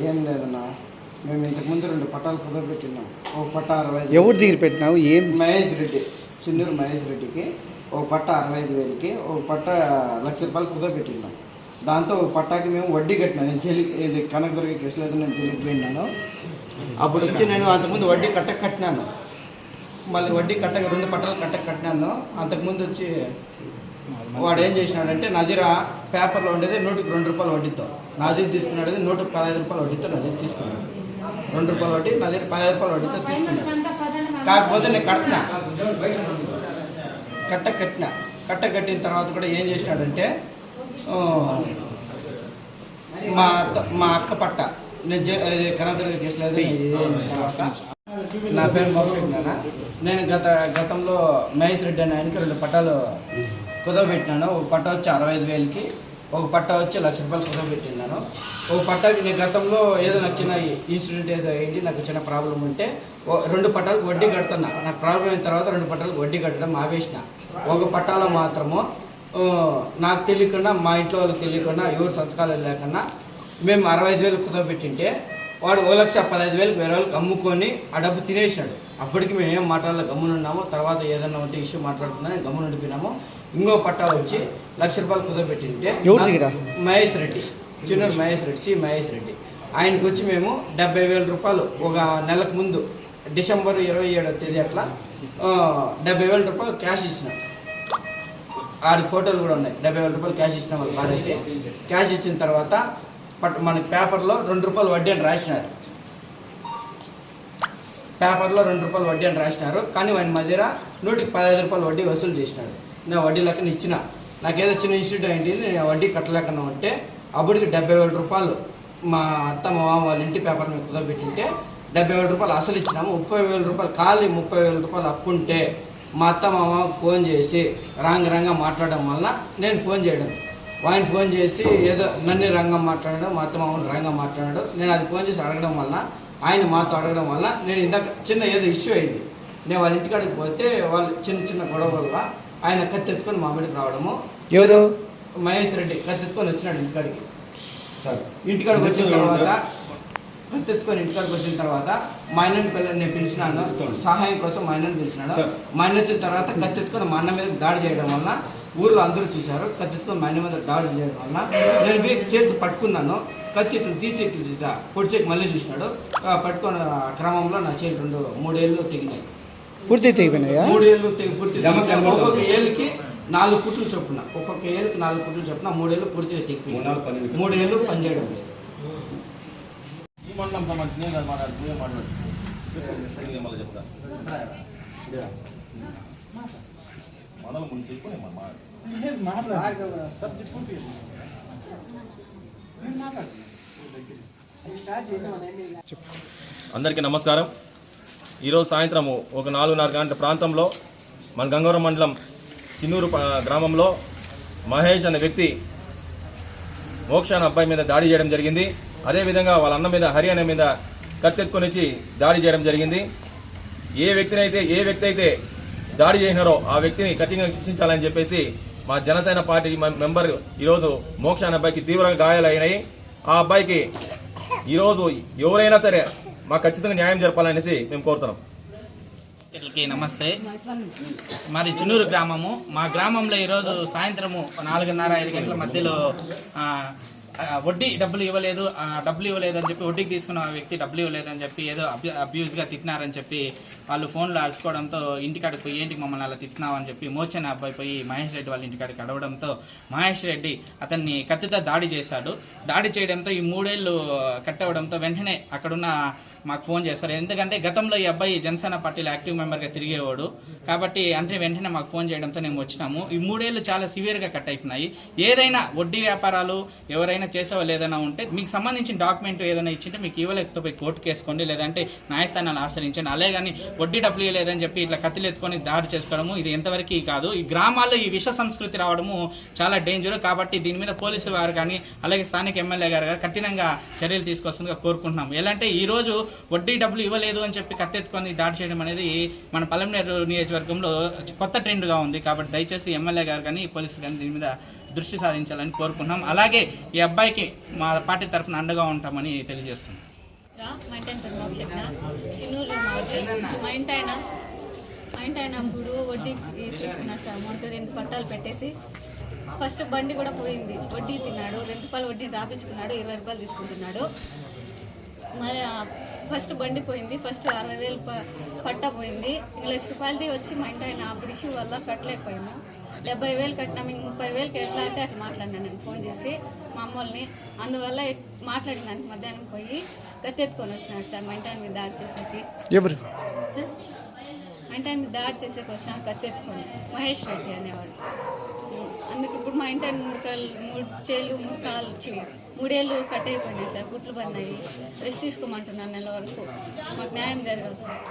ఏం లేదన్నా, మేము ఇంతకుముందు 2 పట్టాలు కుదరబెట్టినాం. ఒక పట్ట 65. ఎవరి దగ్గర పెట్టినావు? ఏం? మహేష్ రెడ్డి, చిన్నూరు మహేష్ రెడ్డికి ఒక పట్ట 65,000కి, ఒక పట్ట ₹1,00,000 కుదరబెట్టినాం. దాంతో ఒక పట్టాకి మేము వడ్డీ కట్టినాం. నేను ఇది కనకదుర్గ కేసులో నేను జైలుకి పోయినాను. అప్పుడు వచ్చి నేను అంతకుముందు వడ్డీ కట్టినాను. మళ్ళీ వడ్డీ 2 పట్టాలు కట్టినాను. అంతకుముందు వచ్చి వాడు ఏం చేసినాడంటే నజీరా పేపర్లో ఉండేది ₹100కి ₹2 వడ్డీతో నజీర్ తీసుకున్నాడు. ₹115 వడ్డీతో నజీర్ తీసుకున్నాడు. ₹2 వడ్డీ, నజీర్ ₹15 వడ్డీతో తీసుకున్నాడు. కాకపోతే నేను కట్టిన తర్వాత కూడా ఏం చేసినాడంటే మా అక్క పట్ట నేను కనకదుర్గ కేసులో తర్వాత నా పేరు మోక్షజ్ఞాన. నేను గతంలో మహేష్ రెడ్డి అనే ఆయనకి 2 పట్టాలు కుదవబెట్టినాను. ఒక పట్ట వచ్చి 65,000కి, ఒక పట్ట వచ్చి ₹1,00,000 కుదవబెట్టినాను. ఒక పట్టకి నేను గతంలో ఏదో నాకు చిన్న ఇన్సిడెంట్ ఏదో అయింది, నాకు చిన్న ప్రాబ్లం ఉంటే 2 పట్టాలకు వడ్డీ కడుతున్నా. నాకు ప్రాబ్లం అయిన తర్వాత 2 పట్టాలకు వడ్డీ కట్టడం ఆవేసిన. ఒక పట్టాలో మాత్రము నాకు తెలియకుండా, మా ఇంట్లో వాళ్ళకి తెలియకుండా, ఎవరు సంతకాలు లేకుండా మేము 65,000 కుదవబెట్టింటే వాడు 1,15,000 వేరే వాళ్ళకి అమ్ముకొని ఆ డబ్బు తినేసినాడు. అప్పటికి మేము ఏం మాట్లాడాలి, గమ్మునున్నాము. తర్వాత ఏదన్నా ఉంటే ఇష్యూ మాట్లాడుతుందని గమ్మున ఉండిపోయినాము. ఇంకో పట్టా వచ్చి ₹1,00,000 కుదవబెట్టింటే మహేష్ రెడ్డి, చిన్నూరు మహేష్ రెడ్డి ఆయనకు వచ్చి మేము ₹70,000 ఒక నెలకు ముందు డిసెంబర్ 27వ తేదీ అట్లా ₹70,000 క్యాష్ ఇచ్చినాం. ఆడి ఫోటోలు కూడా ఉన్నాయి. ₹70,000 క్యాష్ ఇచ్చిన వాళ్ళు బాధైతే క్యాష్ ఇచ్చిన తర్వాత మనకి పేపర్లో ₹2 వడ్డీ అని రాసినారు. కానీ ఆయన మధ్య ₹115 వడ్డీ వసూలు చేసినాడు. నేను వడ్డీ లెక్కన ఇచ్చిన. నాకేదో చిన్న ఇన్స్టిట్యూట్ అయింది, నేను వడ్డీ కట్టలేకన్నా ఉంటే అప్పటికి ₹70,000 మా అత్త మా మామ వాళ్ళ ఇంటి పేపర్ మీద కుదరబెట్టింటే ₹70,000 అసలు ఇచ్చినాము. ₹30,000 ఖాళీ ₹30,000 అప్పుంటే మా అత్త మా మామ ఫోన్ చేసి రాంగ మాట్లాడడం వల్ల నేను ఫోన్ చేయడం, ఆయన ఫోన్ చేసి ఏదో నన్ను రంగం మాట్లాడాడు, మా అత్త మామూలు రంగం మాట్లాడాడు. నేను అది ఫోన్ చేసి అడగడం వల్ల, ఆయన మాతో అడగడం వల్ల నేను ఇందాక చిన్న ఏదో ఇష్యూ అయింది. నేను వాళ్ళ ఇంటికాడికి పోతే వాళ్ళు చిన్న గొడవ వల్ల ఆయన కత్తెత్తుకొని మా మీదకి రావడము. ఎవరు? మహేష్ రెడ్డి కత్తెత్తుకొని వచ్చినాడు ఇంటికాడికి. ఇంటికాడికి వచ్చిన తర్వాత మా అన్నని నేను పిలిచినాను, సహాయం కోసం మా అన్నని పిలిచినాడు. మా అన్న వచ్చిన తర్వాత కత్తెత్తుకొని మా అన్న మీద దాడి చేయడం వల్ల ఊర్లో అందరూ చూశారు. కత్తితో మా అన్న మీద దాడి చేయడం వల్ల నేను చేతి పట్టుకున్నాను. కత్తి తీసి పొడిచేకి మళ్ళీ చూసినాడు. పట్టుకున్న క్రమంలో నా చేతులు 3 ఏళ్ళు తెగినాయి. పూర్తి తెగిపోయినాయా? 3 ఏళ్ళు పూర్తి. ఒక్కొక్క ఏళ్ళకి 4 కుట్లు చొప్పున, 3 ఏళ్ళు పూర్తిగా తెగిపోయినాయి. 3 ఏళ్ళు పనిచేయడం లేదు. అందరికీ నమస్కారం. ఈరోజు సాయంత్రము ఒక 4:30 గంటల ప్రాంతంలో మన గంగవరం మండలం చిన్నూరు గ్రామంలో మహేష్ అనే వ్యక్తి మోక్ష అనే అబ్బాయి మీద దాడి చేయడం జరిగింది. అదేవిధంగా వాళ్ళ అన్న మీద, హరి అనే మీద కత్తెత్తుకొని వచ్చి దాడి చేయడం జరిగింది. ఏ వ్యక్తి అయితే దాడి చేసినారో ఆ వ్యక్తిని కఠినంగా శిక్షించాలని చెప్పేసి మా జనసేన పార్టీ మెంబర్ ఈరోజు మోక్ష అనే అబ్బాయికి తీవ్రంగా గాయాలైనాయి. ఆ అబ్బాయికి ఈరోజు ఎవరైనా సరే మాకు ఖచ్చితంగా న్యాయం జరపాలనేసి మేము కోరుతున్నాం. నమస్తే, మాది చిన్నూరు గ్రామము. మా గ్రామంలో ఈరోజు సాయంత్రము 4:30-5 గంటల మధ్యలో వడ్డీ డబ్బులు ఇవ్వలేదు అని చెప్పి, వడ్డీకి తీసుకున్న వ్యక్తి డబ్బులు ఇవ్వలేదని చెప్పి ఏదో అబ్యూజ్గా తిట్టినారని చెప్పి వాళ్ళు ఫోన్లో అరుచుకోవడంతో ఇంటికాడికి పోయి ఏంటికి మమ్మల్ని అలా తిట్టినావు అని చెప్పి మోచన అబ్బాయి పోయి మహేష్ రెడ్డి వాళ్ళ ఇంటికాడికి అడవడంతో మహేష్ రెడ్డి అతన్ని కత్తితో దాడి చేశాడు. దాడి చేయడంతో ఈ 3 ఏళ్ళు కట్టవడంతో వెంటనే అక్కడున్న మాకు ఫోన్ చేస్తారు. ఎందుకంటే గతంలో ఈ అబ్బాయి జనసేన పార్టీలో యాక్టివ్ మెంబర్గా తిరిగేవాడు కాబట్టి వెంటనే మాకు ఫోన్ చేయడంతో మేము వచ్చినాము. ఈ 3 ఏళ్ళు చాలా సివియర్గా కట్ అయిపోయినాయి. ఏదైనా వడ్డీ వ్యాపారాలు ఎవరైనా చేసేవాళ్ళు ఏదైనా ఉంటే మీకు సంబంధించిన డాక్యుమెంట్ ఏదైనా ఇచ్చింటే మీకు ఇవ్వలేకపోతే పోయి కోర్టుకు వేసుకోండి, లేదంటే న్యాయస్థానాలు ఆశ్రయించండి. అలాగే కానీ వడ్డీ డబ్బులు ఇవ్వలేదని చెప్పి ఇట్లా కత్తిలు ఎత్తుకొని దాడి చేసుకోవడము ఇది ఎంతవరకు కాదు. ఈ గ్రామాల్లో ఈ విష సంస్కృతి రావడము చాలా డేంజర్ కాబట్టి దీని మీద పోలీసులు వారు కానీ అలాగే స్థానిక ఎమ్మెల్యే గారు కఠినంగా చర్యలు తీసుకొస్తుందిగా కోరుకుంటున్నాం. ఎలాంటే ఈరోజు వడ్డీ డబ్బులు ఇవ్వలేదు అని చెప్పి కత్తెత్తుకొని దాడి చేయడం అనేది మన పలమనేరు నియోజకవర్గంలో కొత్త ట్రెండ్గా ఉంది. కాబట్టి దయచేసి ఎమ్మెల్యే గారు కానీ పోలీసులు కానీ దీని మీద దృష్టి సాధించాలని కోరుకుంటున్నాం. అలాగే ఈ అబ్బాయికి మా పార్టీ తరఫున అండగా ఉంటామని తెలియజేస్తున్నాం. మా ఇంటి ఆయన మోక్షజ్ఞ చిన్నూరు మా ఇంటి ఆయన అప్పుడు వడ్డీ తీసుకున్నాడు సార్. అమౌంట్ 2 పట్టాలు పెట్టేసి ఫస్ట్ బండి కూడా పోయింది, వడ్డీ తిన్నాడు. 2 రూపాయలు వడ్డీ రాపించుకున్నాడు, 20 రూపాయలు తీసుకుంటున్నాడు. మరి ఫస్ట్ బండి పోయింది, ఫస్ట్ 60,000 పట్టా పోయింది. 1,00,000 రూపాయలది వచ్చి మా ఇంటి ఆయన అప్పుడు ఇష్యూ వల్ల కట్టలేకపోయాము. 70,000 కట్టినా, మీకు 30,000కి ఎట్లా అంటే అట్లా మాట్లాడినాను నేను ఫోన్ చేసి మా అమ్మల్ని. అందువల్ల మాట్లాడిన దానికి మధ్యాహ్నం పోయి కత్తెత్తుకొని వచ్చినాడు సార్ మా ఇంటి ఆయన మీద దాడి చేసేకి. ఎవరు? సార్ మా ఇంటి ఆయన మీద దాడి చేసేకి వచ్చినాడు కత్తెత్తుకొని, మహేష్ రెడ్డి అనేవాడు. అందుకు ఇప్పుడు మా ఇంటి ఆయన 3 చేళ్ళు 3 కాళ్ళు 3 ఏళ్ళు కట్ అయిపోయినాయి సార్, గుట్లు పడినాయి. రెస్ట్ తీసుకోమంటున్నాను నెల వరకు. మాకు న్యాయం జరగాలి సార్.